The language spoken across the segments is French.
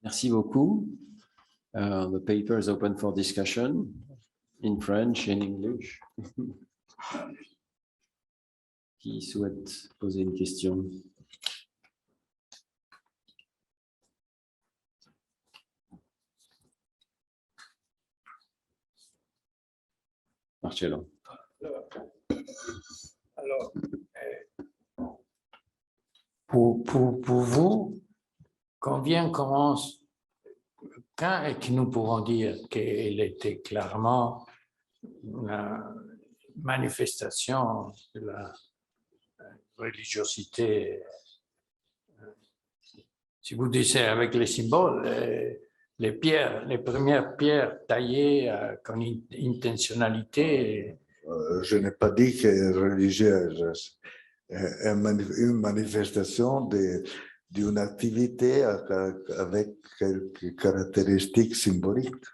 Merci beaucoup. The paper is open for discussion in French, in English. Qui souhaite poser une question? Marcello. Alors, pour vous, quand est-ce que nous pouvons dire qu'elle était clairement une manifestation de la religiosité? Si vous disiez avec les symboles, les premières pierres taillées avec une intentionnalité. Je n'ai pas dit qu'elle est religieuse. Une manifestation d'une activité avec quelques caractéristiques symboliques.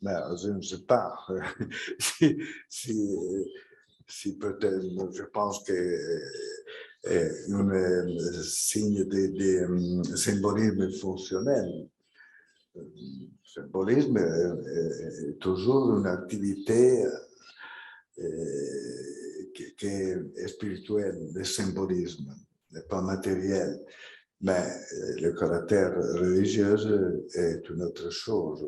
Mais je ne sais pas si peut-être, je pense que un signe de symbolisme fonctionnel. Le symbolisme est toujours une activité qui est spirituelle, le symbolisme n'est pas matériel, mais le caractère religieux est une autre chose.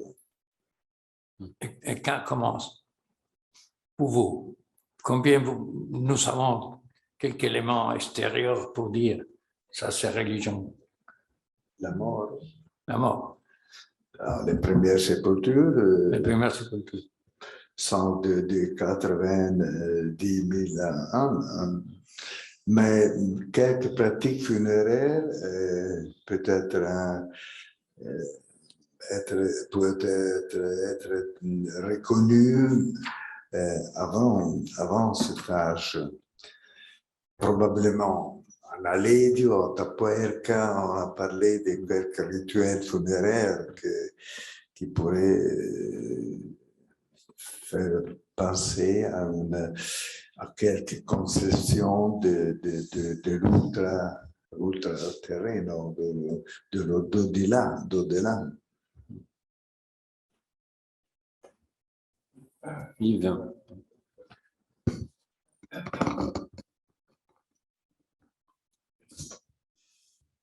Et quand commence pour vous? Combien nous savons quelques éléments extérieurs pour dire ça c'est religion? La mort. La mort. Les premières sépultures. Les premières sépultures. Sont de 90 000 ans. Mais quelques pratiques funéraires peut-être être reconnues avant cet âge. Probablement, à l'Aledio, à Tapuerca, on a parlé de quelques rituels funéraires qui pourraient faire penser à quelques conceptions de l'ultra-terreno, d'au-delà. Yves.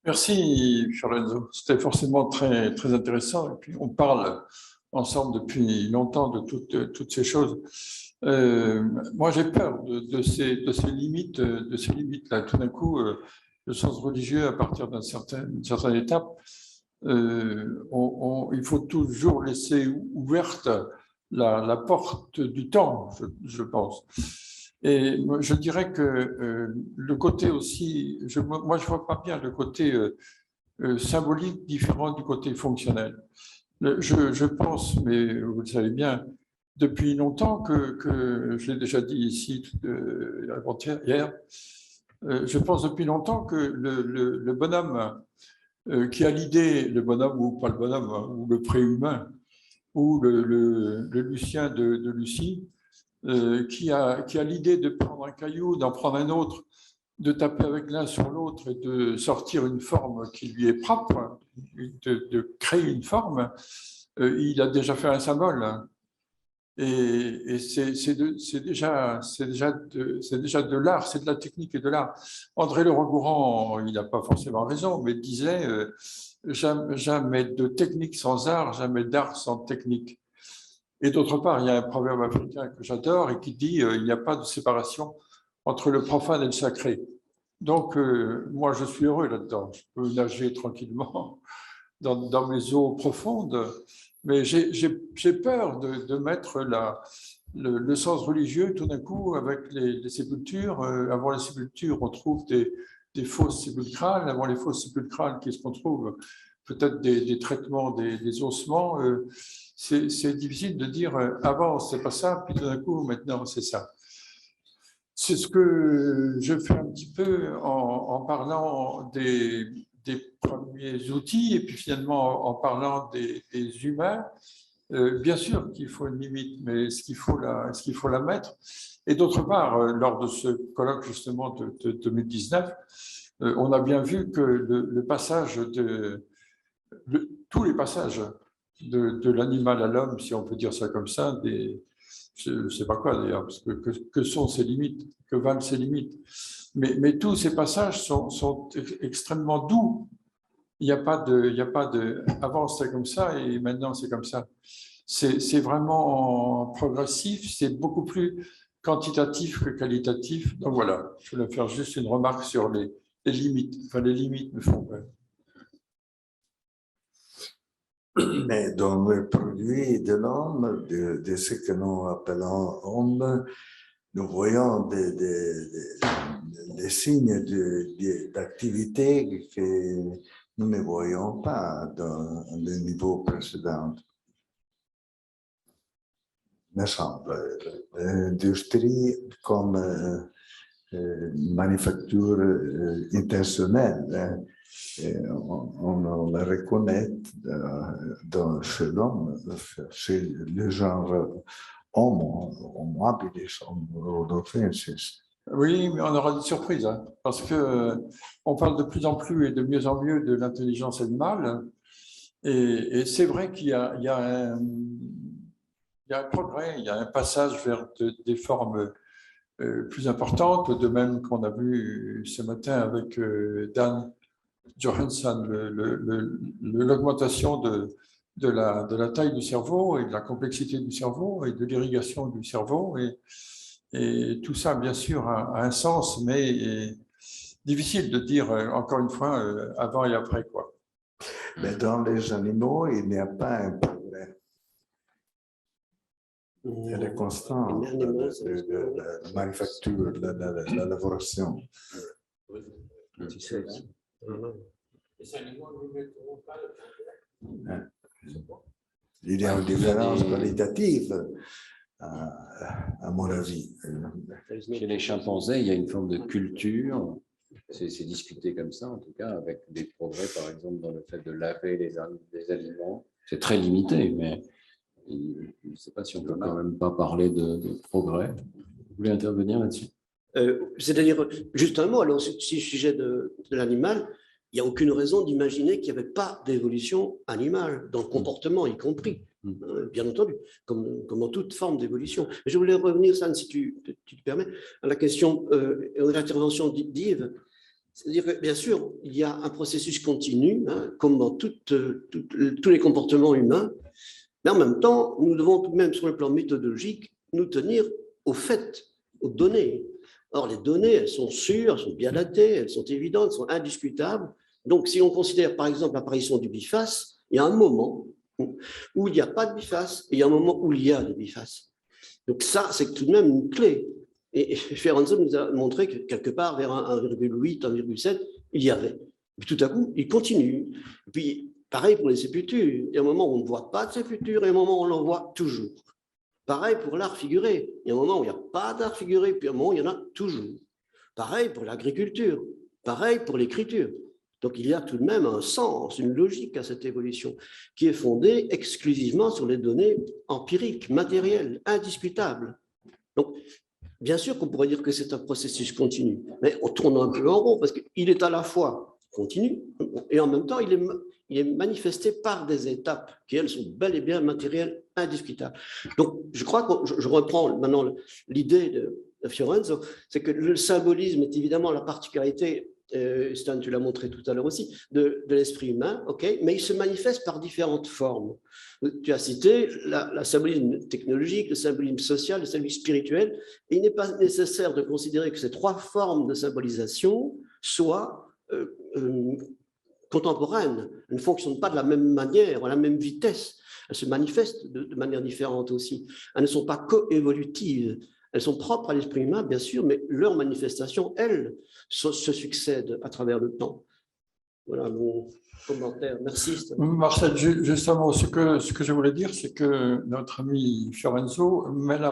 Merci, Lorenzo. C'était forcément très, très intéressant. Et puis, on parle ensemble depuis longtemps de toutes ces choses. Moi, j'ai peur de ces limites-là. Tout d'un coup, le sens religieux, à partir d'une certaine étape, il faut toujours laisser ouverte la porte du temps, je pense. Et je dirais que le côté aussi, moi je vois pas bien le côté symbolique différent du côté fonctionnel. Je pense, mais vous le savez bien, depuis longtemps que je l'ai déjà dit ici hier, je pense depuis longtemps que le bonhomme qui a l'idée, le bonhomme ou pas le bonhomme, hein, ou le préhumain, ou le Lucien de Lucie, qui a l'idée de prendre un caillou, d'en prendre un autre, de taper avec l'un sur l'autre et de sortir une forme qui lui est propre, de créer une forme, il a déjà fait un symbole. Et c'est déjà de l'art, c'est de la technique et de l'art. André Leroi-Gourhan, il n'a pas forcément raison, mais disait jamais de technique sans art, jamais d'art sans technique. Et d'autre part, il y a un proverbe africain que j'adore et qui dit il n'y a pas de séparation entre le profane et le sacré. Donc, moi, je suis heureux là-dedans. Je peux nager tranquillement dans mes eaux profondes, mais j'ai peur de mettre le sens religieux tout d'un coup avec les sépultures. Avant les sépultures, on trouve des fosses sépulcrales. Avant les fosses sépulcrales, qu'est-ce qu'on trouve? Peut-être des traitements des ossements. C'est difficile de dire avant c'est pas ça, puis tout d'un coup maintenant c'est ça. C'est ce que je fais un petit peu en parlant des premiers outils et puis finalement en parlant des humains. Bien sûr qu'il faut une limite, mais est-ce qu'il faut la mettre? Et d'autre part, lors de ce colloque justement de 2019, on a bien vu que le passage tous les passages de l'animal à l'homme, si on peut dire ça comme ça, je ne sais pas quoi d'ailleurs, parce que sont ses limites, que valent ses limites. Mais tous ces passages sont extrêmement doux. Il n'y a pas de avant c'était comme ça et maintenant c'est comme ça. C'est vraiment progressif, c'est beaucoup plus quantitatif que qualitatif. Donc voilà, je voulais faire juste une remarque sur les limites. Enfin, les limites me font peur. Mais dans le produit de l'homme, de ce que nous appelons homme, nous voyons des signes d'activité que nous ne voyons pas dans le niveau précédent. Me semble. L'industrie comme manufacture intentionnelle, on la reconnaît chez l'homme, chez le genre homo habilis, homo rhodophensis. Oui, mais on aura des surprises, hein, parce qu'on parle de plus en plus et de mieux en mieux de l'intelligence animale. Et c'est vrai qu'il y a un progrès, il y a un passage vers des formes plus importantes, de même qu'on a vu ce matin avec Dan Johansson, l'augmentation de la taille du cerveau et de la complexité du cerveau et de l'irrigation du cerveau. Et tout ça, bien sûr, a un sens, mais difficile de dire, encore une fois, avant et après, quoi. Mais dans les animaux, il n'y a pas un progrès. Elle est constante, la manufacture, la laboration. Il y a une différence qualitative, à mon avis. Chez les chimpanzés, il y a une forme de culture. C'est discuté comme ça, en tout cas, avec des progrès, par exemple, dans le fait de laver les aliments. C'est très limité, mais je ne sais pas si on ne peut quand même pas parler de progrès. Vous voulez intervenir là-dessus? C'est-à-dire, juste un mot, alors, si le sujet de l'animal, il n'y a aucune raison d'imaginer qu'il n'y avait pas d'évolution animale, dans le comportement y compris, bien entendu, comme dans toute forme d'évolution. Je voulais revenir, San, si tu te permets, à la question de l'intervention d'Yves. C'est-à-dire que, bien sûr, il y a un processus continu, hein, comme dans tous les comportements humains, mais en même temps, nous devons tout de même, sur le plan méthodologique, nous tenir aux faits, aux données. Or, les données, elles sont sûres, elles sont bien datées, elles sont évidentes, elles sont indiscutables. Donc, si on considère, par exemple, l'apparition du biface, il y a un moment où il n'y a pas de biface et il y a un moment où il y a des bifaces. Donc, ça, c'est tout de même une clé. Et Ferenczi nous a montré que quelque part, vers 1,8, 1,7, il y avait. Puis tout à coup, il continue. Et puis, pareil pour les sépultures. Il y a un moment où on ne voit pas de sépulture et un moment où on l'en voit toujours. Pareil pour l'art figuré. Il y a un moment où il n'y a pas d'art figuré, puis un moment où il y en a toujours. Pareil pour l'agriculture. Pareil pour l'écriture. Donc, il y a tout de même un sens, une logique à cette évolution qui est fondée exclusivement sur les données empiriques, matérielles, indiscutables. Donc, bien sûr qu'on pourrait dire que c'est un processus continu, mais on tourne un peu en rond parce qu'il est à la fois continu et en même temps, il est manifesté par des étapes qui, elles, sont bel et bien matérielles, indiscutables. Donc, je crois que je reprends maintenant l'idée de Fiorenzo, c'est que le symbolisme est évidemment la particularité, Stan, tu l'as montré tout à l'heure aussi, de l'esprit humain, okay, mais il se manifeste par différentes formes. Tu as cité le symbolisme technologique, le symbolisme social, le symbolisme spirituel, et il n'est pas nécessaire de considérer que ces trois formes de symbolisation soient contemporaines. Elles ne fonctionnent pas de la même manière, à la même vitesse. Elles se manifestent de manière différente aussi. Elles ne sont pas coévolutives. Elles sont propres à l'esprit humain, bien sûr, mais leurs manifestations, elles, se succèdent à travers le temps. Voilà mon commentaire. Merci. Marcel, justement, ce que je voulais dire, c'est que notre ami Fiorenzo met la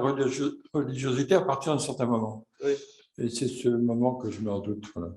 religiosité à partir d'un certain moment. Oui. Et c'est ce moment que je me redoute. Voilà.